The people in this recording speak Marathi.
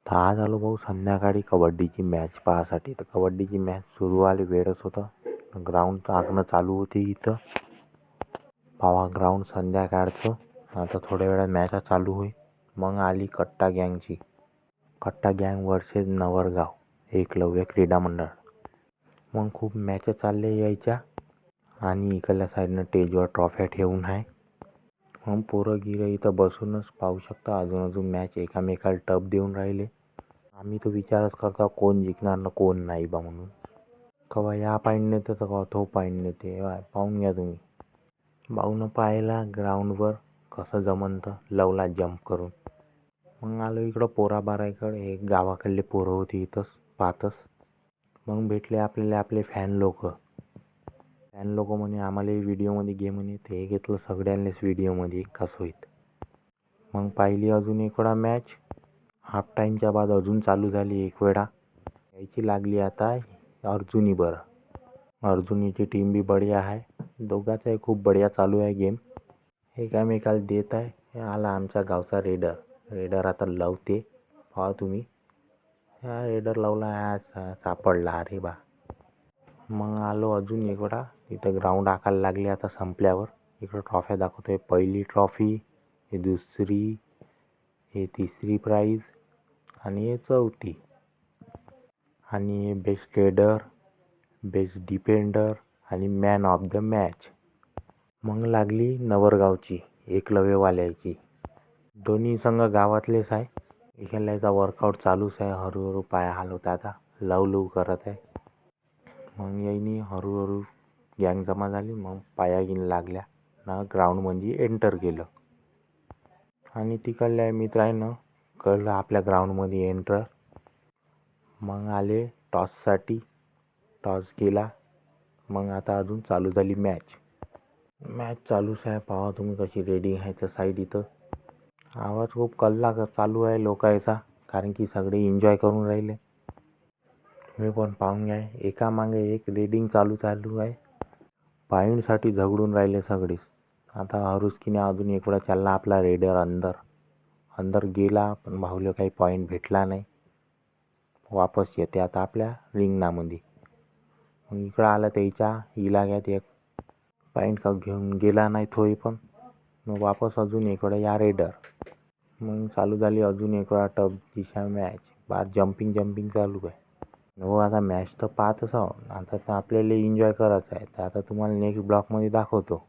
तर आज आलो भाऊ संध्याकाळी कबड्डीची मॅच पाहासाठी. तर कबड्डीची मॅच सुरू व्हायला वेळच होता. ग्राउंड आगणं चालू होती इथं. पावा ग्राउंड संध्याकाळचं. आता थोड्या वेळात मॅच चालू होईल. मग आली कट्टा गँगची. कट्टा गँग वर्सेस नवरगाव एकलव्य क्रीडा मंडळ. मग खूप मॅच चालले यायच्या. आणि इकडल्या साईडनं स्टेजवर ट्रॉफ्या ठेवून आहे. मग पोरं गिरं इथं बसूनच पाहू शकता. अजून मॅच एकामेकाला टप देऊन राहिले. आम्ही तो विचारच करता कोण जिंकणार ना कोण नाही बा म्हणून. कवा या पॉईंट नेते तर कवा तो पॉईंट नेते. पाहून घ्या तुम्ही. भाऊनं पाहिला ग्राउंडवर कसं जमन तर लवला जंप करून. मग आलो इकडं पोराबाराकडे. एक गावाकडले पोरं होती इथंच पाहतच. मग भेटले आपल्याला आपले फॅन लोक म्हणे आम्हाला व्हिडिओमध्ये घे म्हणे. ते घेतलं सगळ्यांनीच व्हिडिओमध्ये कसं होईत. मग पाहिली अजून एक वेळा मॅच. हाफ टाईमच्या बाद अजून चालू झाली एक वेळा. यायची लागली आता अर्जुनी. बरं अर्जुनीची टीम बी बढिया आहे. दोघांचाही खूप बढिया चालू आहे गेम. एकामेकाला देत आहे. हे आला आमच्या गावचा रेडर आता लावते. पहा तुम्ही. हा रेडर लावला सापडला. अरे बा. मग आलो अजून एक वेळा. इथं ग्राउंड आखायला लागले आता संपल्यावर. इकडं ट्रॉफ्या दाखवतोय. पहिली ट्रॉफी, हे दुसरी, हे तिसरी प्राईज आणि हे चौथी. आणि बेस्ट रेडर, बेस्ट डिफेंडर आणि मॅन ऑफ द मॅच. मग लागली नवरगावची एकलव्यवाल्याची. दोन्ही संघ गावातलेच आहे. इकडल्याचा वर्कआउट चालूच आहे. हळूहळू पाय हलवत आता लव करत आहे. मग यायनी हळूहळू गँग जमा झाली. मग पाया गिन लागल्या ना ग्राउंडमध्ये एंटर केलं. आणि तिकडल्या मित्रांनं कळलं आपल्या ग्राउंडमध्ये एंटर. मग आले टॉससाठी. टॉस केला. मग आता अजून चालू झाली मॅच. मॅच चालूच आहे. पाहा तुम्ही कशी रेडिंग आहे तर साईड इथं. आवाज खूप कल्ला चालू आहे लोकांचा. कारण की सगळे एन्जॉय करून राहिले. तुम्ही पण पाहून घ्या. एकामागे एक रेडिंग चालू आहे. पॉईंटसाठी झगडून राहिले सगळेच. आता हरुस्कीने अजून एक वेळा चालला आपला रेडर अंदर गेला. पण भाऊला काही पॉईंट भेटला नाही. वापस येते आता आपल्या रिंगणामध्ये. मग इकडं आला त्याच्या इलाग्यात एक पॉईंट का घेऊन गेला नाही तोही पण. मग वापस अजून एक वेळा या रेडर. मग चालू झाली अजून एक वेळा टफ दिशा मॅच. बार जम्पिंग चालू आहे. हो आता मॅच तर पाहतच आहो. आता तर आपल्याला एन्जॉय करायचं आहे. तर आता तुम्हाला नेक्स्ट ब्लॉकमध्ये दाखवतो.